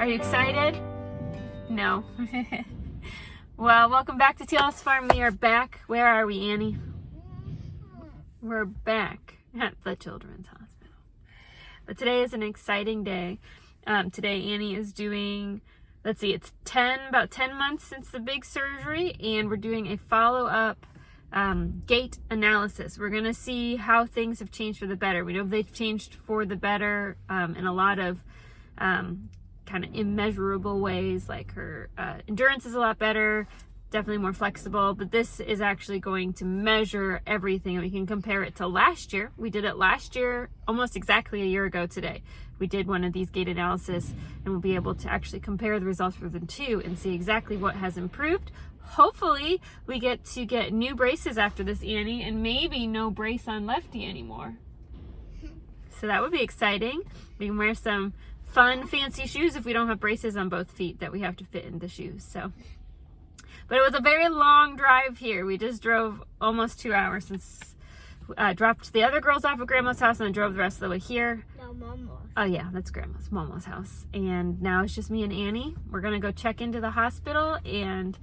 Are you excited? No. Well, welcome back to Teal House Farm. We are back. Where are we, Annie? We're back at the Children's Hospital. But today is an exciting day. Today Annie is doing, let's see, it's about 10 months since the big surgery, and we're doing a follow-up Gait analysis. We're going to see how things have changed for the better. We know they've changed for the better in a lot of kind of immeasurable ways, like her endurance is a lot better, definitely more flexible, but this is actually going to measure everything. We can compare it to last year. We did it last year, almost exactly a year ago today. We did one of these Gait analysis, and we'll be able to actually compare the results for the two and see exactly what has improved. Hopefully we get to get new braces after this, Annie, and maybe no brace on Lefty anymore. So that would be exciting. We can wear some fun, fancy shoes if we don't have braces on both feet that we have to fit into shoes. So, but it was a very long drive here. We just drove almost 2 hours since dropped the other girls off at Grandma's house and then drove the rest of the way here. No, Mama's. Oh yeah, that's Momo's house. And now it's just me and Annie. We're gonna go check into the hospital, and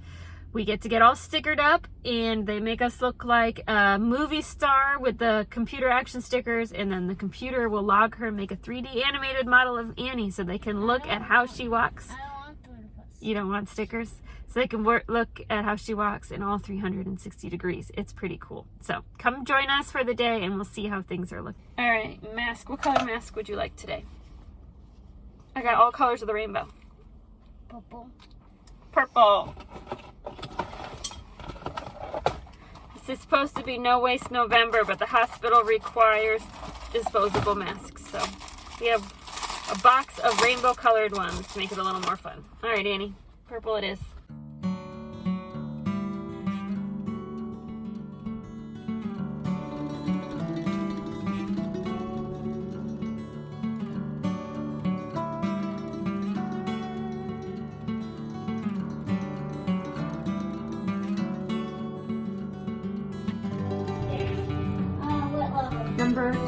we get to get all stickered up, and they make us look like a movie star with the computer action stickers, and then the computer will log her and make a 3D animated model of Annie so they can look at how she walks. I don't want stickers. You don't want stickers? So they can look at how she walks in all 360 degrees. It's pretty cool. So come join us for the day, and we'll see how things are looking. All right, mask. What color mask would you like today? I got all colors of the rainbow. Purple. Purple. This is supposed to be no waste November, but the hospital requires disposable masks. So we have a box of rainbow colored ones to make it a little more fun. All right, Annie, purple it is. Number 2.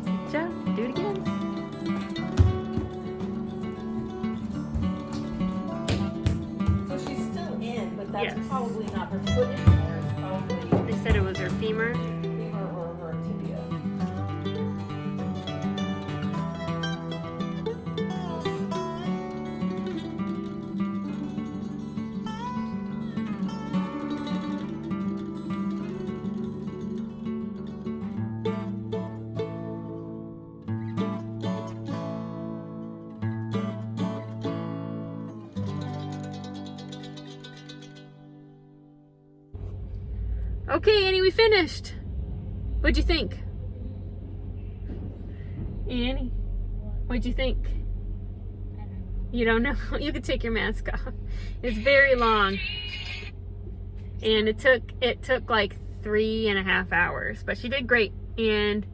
Good job. Do it again. So she's still in, but that's Yes. probably not her foot in there. It's probably They said it was her femur. femur or her tibia. Okay, Annie, we finished. What'd you think? Annie, what'd you think? You don't know? You could take your mask off. It's very long. And it took like 3.5 hours, but she did great. And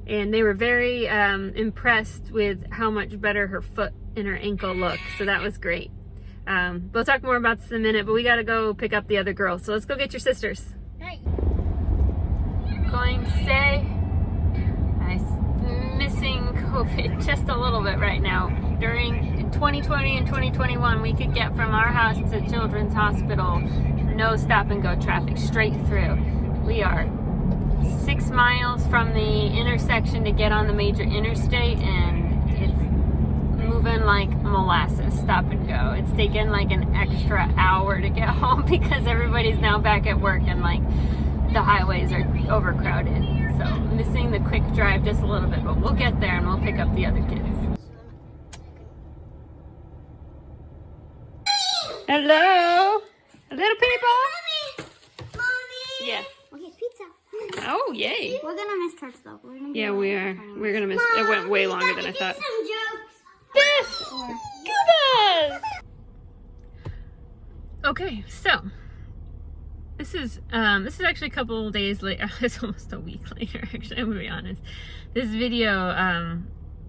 they were very impressed with how much better her foot and her ankle look. So that was great. We'll talk more about this in a minute, but we gotta go pick up the other girls. So let's go get your sisters. Hey. Going to say I'm missing COVID just a little bit right now. During 2020 and 2021, we could get from our house to Children's Hospital, no stop and go traffic, straight through. We are 6 miles from the intersection to get on the major interstate, and it's moving like molasses, stop and go. It's taken like an extra hour to get home because everybody's now back at work, and like the highways are overcrowded. So missing the quick drive just a little bit, but we'll get there and we'll pick up the other kids. Hello, little people. Mommy. Yes. Okay, pizza. Oh, yay. We're gonna miss church though. We're gonna Yeah, we are. We're gonna miss. It went way longer than I thought. Some jokes. Yes. Goodness. Okay, so this is actually a couple of days later. It's almost a week later, actually, I'm gonna be honest. This video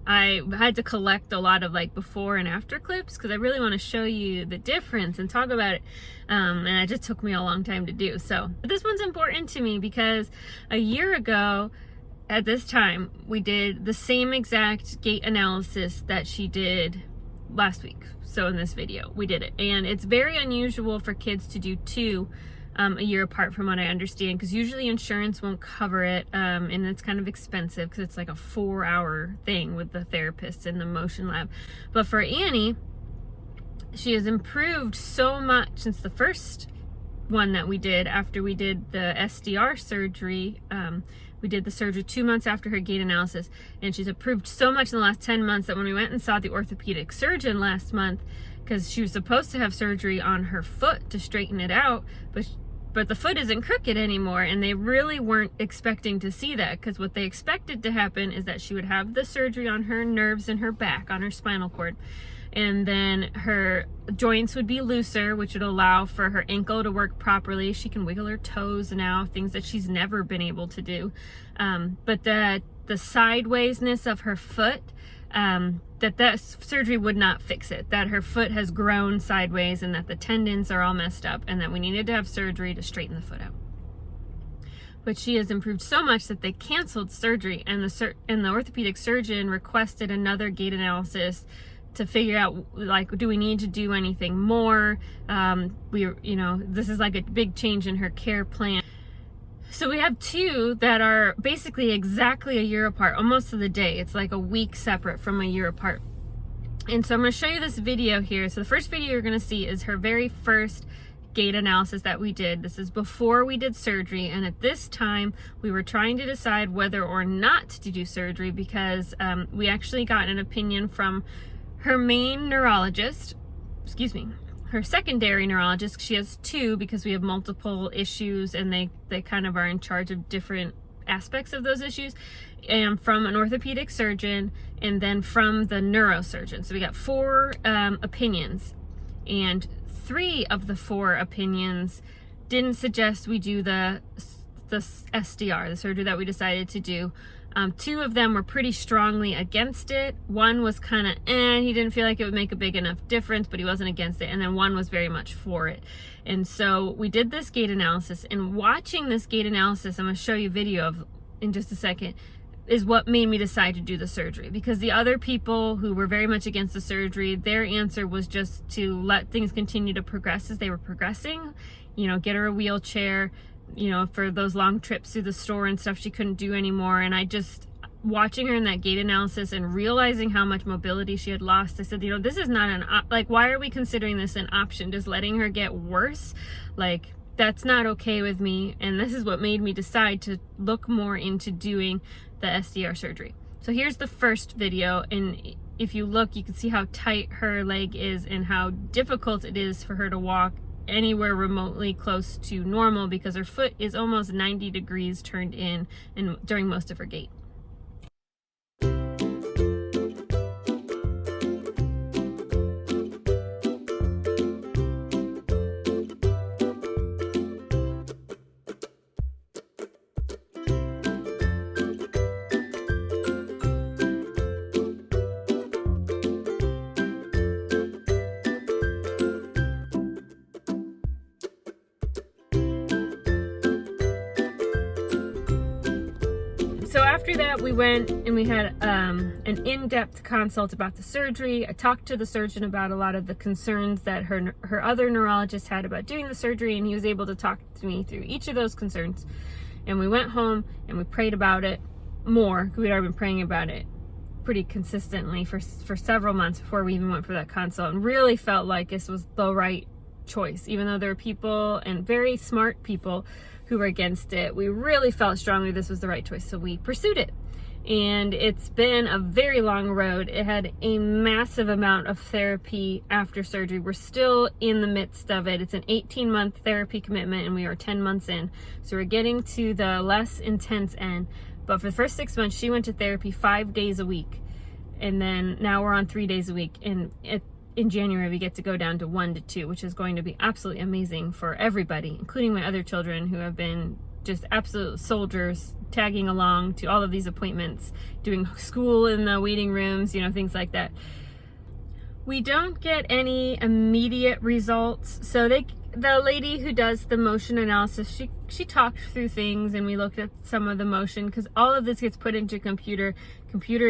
I had to collect a lot of like before and after clips because I really want to show you the difference and talk about it. And it just took me a long time to do. But this one's important to me because a year ago at this time, we did the same exact gait analysis that she did last week. So in this video, we did it. And it's very unusual for kids to do two a year apart, from what I understand, because usually insurance won't cover it, and it's kind of expensive because it's like a 4-hour thing with the therapist and the motion lab. But for Annie, she has improved so much since the first one that we did after we did the SDR surgery. We did the surgery 2 months after her gait analysis, and she's improved so much in the last 10 months that when we went and saw the orthopedic surgeon last month, because she was supposed to have surgery on her foot to straighten it out, but the foot isn't crooked anymore, and they really weren't expecting to see that, because what they expected to happen is that she would have the surgery on her nerves in her back, on her spinal cord, and then her joints would be looser, which would allow for her ankle to work properly. She can wiggle her toes now, things that she's never been able to do. But the sidewaysness of her foot, that surgery would not fix it, that her foot has grown sideways and that the tendons are all messed up and that we needed to have surgery to straighten the foot out. But she has improved so much that they canceled surgery, and the orthopedic surgeon requested another gait analysis to figure out, like, do we need to do anything more? This is like a big change in her care plan. So we have two that are basically exactly a year apart, almost to the day. It's like a week separate from a year apart. And so I'm going to show you this video here. So the first video you're going to see is her very first gait analysis that we did. This is before we did surgery, and at this time we were trying to decide whether or not to do surgery because we actually got an opinion from her main neurologist, her secondary neurologist. She has two because we have multiple issues, and they kind of are in charge of different aspects of those issues, and from an orthopedic surgeon, and then from the neurosurgeon. So we got 4 opinions, and 3 of the 4 opinions didn't suggest we do the SDR, the surgery that we decided to do. 2 of them were pretty strongly against it. One was kind of he didn't feel like it would make a big enough difference, but he wasn't against it. And then one was very much for it. And so we did this gait analysis, and watching this gait analysis, I'm going to show you a video of in just a second, is what made me decide to do the surgery. Because the other people who were very much against the surgery, their answer was just to let things continue to progress as they were progressing, get her a wheelchair, for those long trips through the store and stuff she couldn't do anymore. And I just, watching her in that gait analysis and realizing how much mobility she had lost, I said, this is not why are we considering this an option? Just letting her get worse? Like, that's not okay with me. And this is what made me decide to look more into doing the SDR surgery. So here's the first video, and if you look, you can see how tight her leg is and how difficult it is for her to walk anywhere remotely close to normal because her foot is almost 90 degrees turned in and during most of her gait. So after that, we went and we had an in-depth consult about the surgery. I talked to the surgeon about a lot of the concerns that her other neurologist had about doing the surgery, and he was able to talk to me through each of those concerns. And we went home and we prayed about it more. We'd already been praying about it pretty consistently for several months before we even went for that consult, and really felt like this was the right choice. Even though there were people, and very smart people, who were against it, we really felt strongly this was the right choice, so we pursued it. And it's been a very long road. It had a massive amount of therapy after surgery. We're still in the midst of it. It's an 18-month therapy commitment, and we are 10 months in, so we're getting to the less intense end. But for the first 6 months, she went to therapy 5 days a week, and then now we're on 3 days a week, and in January we get to go down to 1 to 2, which is going to be absolutely amazing for everybody, including my other children who have been just absolute soldiers, tagging along to all of these appointments, doing school in the waiting rooms, you know, things like that. We don't get any immediate results. So the lady who does the motion analysis, she talked through things, and we looked at some of the motion, because all of this gets put into computer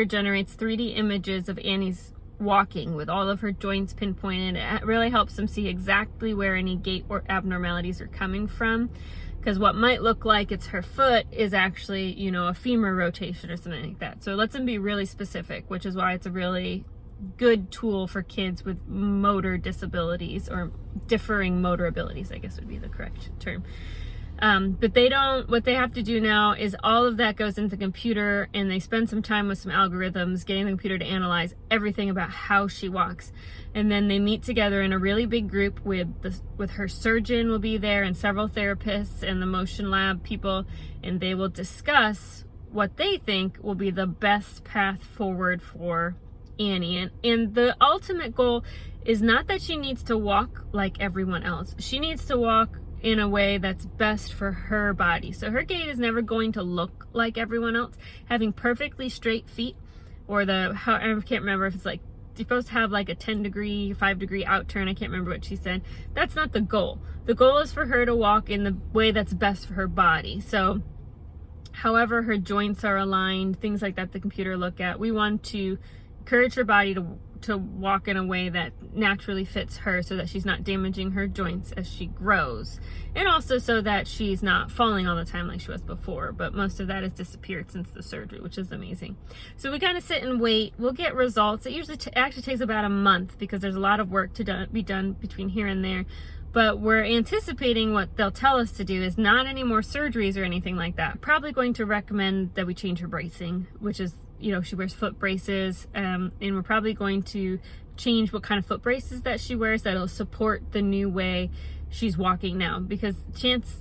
generates 3D images of Annie's walking with all of her joints pinpointed. It really helps them see exactly where any gait or abnormalities are coming from, because what might look like it's her foot is actually, you know, a femur rotation or something like that. So it lets them be really specific, which is why it's a really good tool for kids with motor disabilities, or differing motor abilities, I guess would be the correct term. But what they have to do now is all of that goes into the computer, and they spend some time with some algorithms getting the computer to analyze everything about how she walks. And then they meet together in a really big group with her surgeon will be there, and several therapists and the motion lab people, and they will discuss what they think will be the best path forward for Annie. And the ultimate goal is not that she needs to walk like everyone else. She needs to walk in a way that's best for her body. So her gait is never going to look like everyone else. Having perfectly straight feet, or I can't remember if it's like, you're supposed to have like a 10-degree, 5-degree outturn. I can't remember what she said. That's not the goal. The goal is for her to walk in the way that's best for her body. So however her joints are aligned, things like that, the computer look at. We want to encourage her body to walk in a way that naturally fits her, so that she's not damaging her joints as she grows, and also so that she's not falling all the time like she was before. But most of that has disappeared since the surgery, which is amazing. So we gotta sit and wait. We'll get results. It usually actually takes about a month, because there's a lot of work to be done between here and there. But we're anticipating what they'll tell us to do is not any more surgeries or anything like that. Probably going to recommend that we change her bracing, which is, you know, she wears foot braces, and we're probably going to change what kind of foot braces that she wears that'll support the new way she's walking now. Because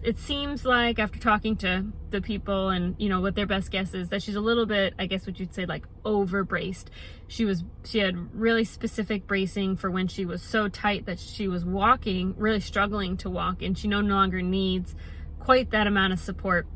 it seems like, after talking to the people and, you know, what their best guess is, that she's a little bit, I guess what you'd say, like over braced. She had really specific bracing for when she was so tight that she was walking, really struggling to walk, and she no longer needs quite that amount of support.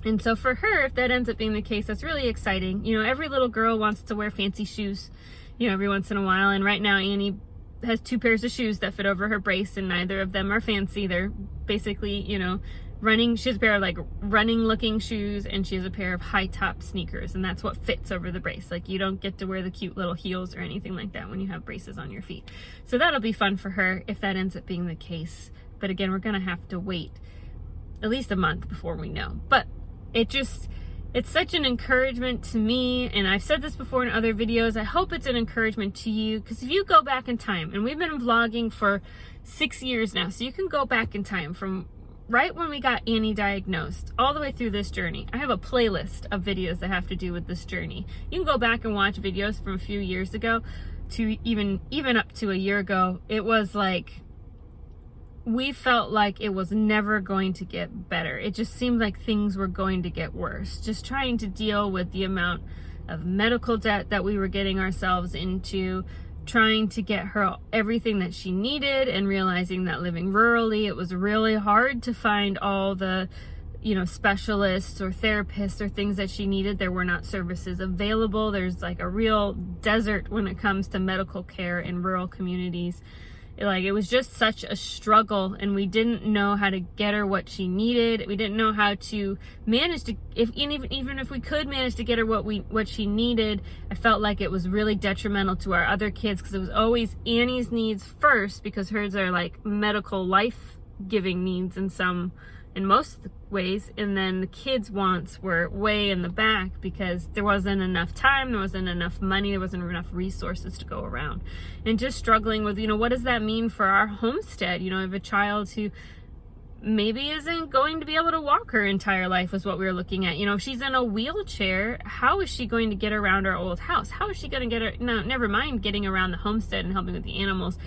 And so for her, if that ends up being the case, that's really exciting. You know, every little girl wants to wear fancy shoes, you know, every once in a while. And right now, Annie has 2 pairs of shoes that fit over her brace, and neither of them are fancy. They're basically, you know, running. She has a pair of like running looking shoes, and she has a pair of high top sneakers, and that's what fits over the brace. Like, you don't get to wear the cute little heels or anything like that when you have braces on your feet. So that'll be fun for her if that ends up being the case. But again, we're gonna have to wait at least a month before we know. But it's such an encouragement to me, and I've said this before in other videos. I hope it's an encouragement to you, because if you go back in time, and we've been vlogging for 6 years now, so you can go back in time from right when we got Annie diagnosed all the way through this journey. I have a playlist of videos that have to do with this journey. You can go back and watch videos from a few years ago to even up to a year ago. It was like, we felt like it was never going to get better. It just seemed like things were going to get worse. Just trying to deal with the amount of medical debt that we were getting ourselves into, trying to get her everything that she needed, and realizing that living rurally, it was really hard to find all the, you know, specialists or therapists or things that she needed. There were not services available. There's like a real desert when it comes to medical care in rural communities. Like, it was just such a struggle, and we didn't know how to get her what she needed. We didn't know how to manage to, even if we could manage to get her what she needed, I felt like it was really detrimental to our other kids, because it was always Annie's needs first, because hers are like medical life-giving needs in most ways, and then the kids' wants were way in the back, because there wasn't enough time, there wasn't enough money, there wasn't enough resources to go around. And just struggling with, you know, what does that mean for our homestead? You know, if a child who maybe isn't going to be able to walk her entire life was what we were looking at. You know, if she's in a wheelchair, how is she going to get around our old house? How is she going to get her, no, never mind getting around the homestead and helping with the animals.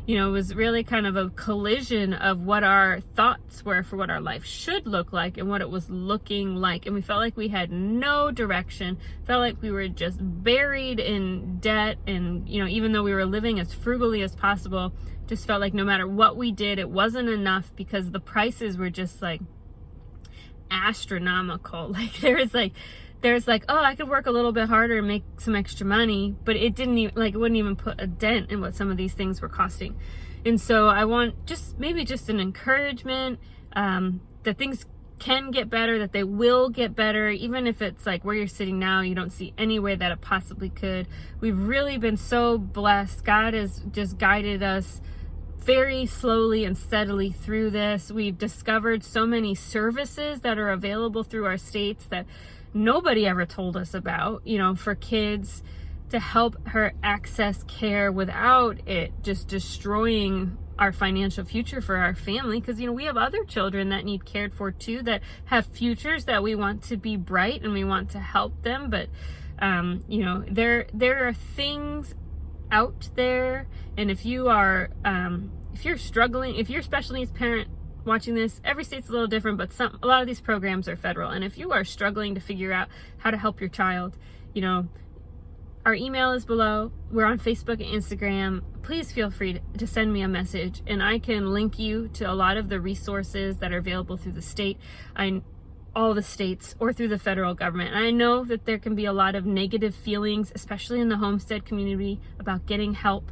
You know, it was really kind of a collision of what our thoughts were for what our life should look like and what it was looking like. And we felt like we had no direction, felt like we were just buried in debt. And, you know, even though we were living as frugally as possible, just felt like no matter what we did, it wasn't enough, because the prices were just like astronomical. Like there's like, oh, I could work a little bit harder and make some extra money, but it didn't even, like, it wouldn't even put a dent in what some of these things were costing. And so I want just an encouragement that things can get better, that they will get better, even if it's like where you're sitting now, you don't see any way that it possibly could. We've really been so blessed. God has just guided us very slowly and steadily through this. We've discovered so many services that are available through our states that nobody ever told us about, you know, for kids, to help her access care without it just destroying our financial future for our family. Because, you know, we have other children that need cared for too, that have futures that we want to be bright and we want to help them. But you know, there are things out there, and if you are if you're struggling, if you're a special needs parent watching this, every state's a little different, but a lot of these programs are federal. And if you are struggling to figure out how to help your child, you know, our email is below. We're on Facebook and Instagram. Please feel free to send me a message, and I can link you to a lot of the resources that are available through the state, all the states, or through the federal government. And I know that there can be a lot of negative feelings, especially in the homestead community, about getting help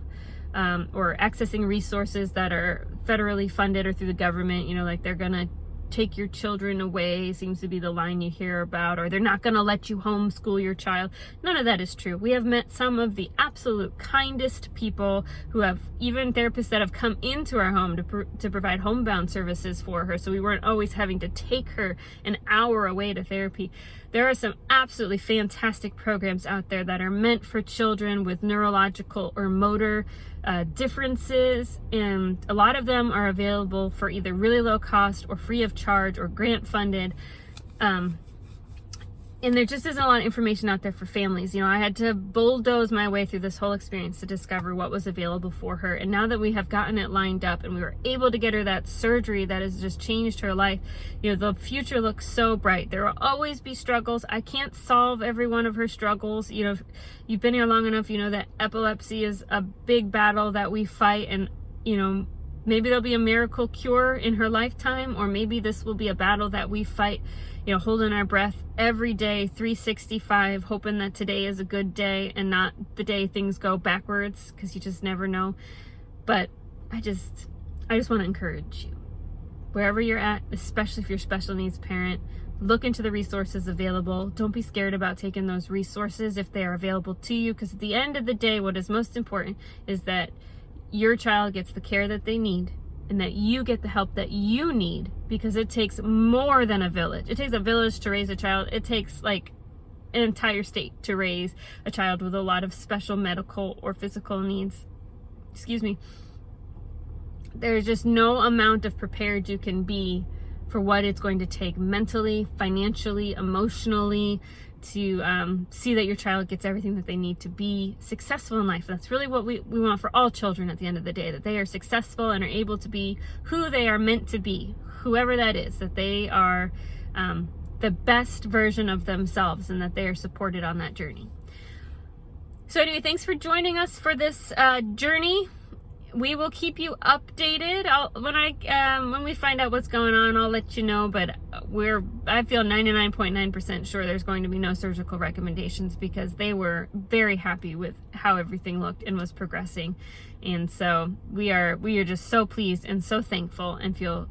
or accessing resources that are federally funded or through the government. You know, like they're gonna take your children away, seems to be the line you hear about, or they're not going to let you homeschool your child. None of that is true. We have met some of the absolute kindest people who have, even therapists that have come into our home to provide homebound services for her, so we weren't always having to take her an hour away to therapy. There are some absolutely fantastic programs out there that are meant for children with neurological or motor differences, and a lot of them are available for either really low cost or free of charge or grant funded. And there just isn't a lot of information out there for families. You know, I had to bulldoze my way through this whole experience to discover what was available for her. And now that we have gotten it lined up and we were able to get her that surgery that has just changed her life, you know, the future looks so bright. There will always be struggles. I can't solve every one of her struggles. You know, if you've been here long enough, you know that epilepsy is a big battle that we fight, and, you know, maybe there'll be a miracle cure in her lifetime, or maybe this will be a battle that we fight, you know, holding our breath every day, 365, hoping that today is a good day and not the day things go backwards, because you just never know. But I just want to encourage you, wherever you're at, especially if you're a special needs parent, look into the resources available. Don't be scared about taking those resources if they are available to you, because at the end of the day, what is most important is that your child gets the care that they need, and that you get the help that you need, because it takes more than a village. It takes a village to raise a child. It takes like an entire state to raise a child with a lot of special medical or physical needs. Excuse me. There's just no amount of prepared you can be for what it's going to take mentally, financially, emotionally, to see that your child gets everything that they need to be successful in life. That's really what we want for all children at the end of the day, that they are successful and are able to be who they are meant to be, whoever that is, that they are the best version of themselves, and that they are supported on that journey. So anyway, thanks for joining us for this journey. We will keep you updated. When we find out what's going on, I'll let you know. But I feel 99.9% sure there's going to be no surgical recommendations, because they were very happy with how everything looked and was progressing. And so we are just so pleased and so thankful, and feel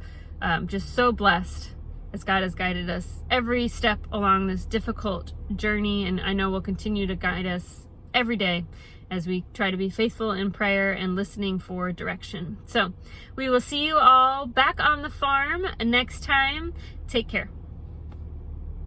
just so blessed as God has guided us every step along this difficult journey. And I know will continue to guide us every day as we try to be faithful in prayer and listening for direction. So we will see you all back on the farm next time. Take care.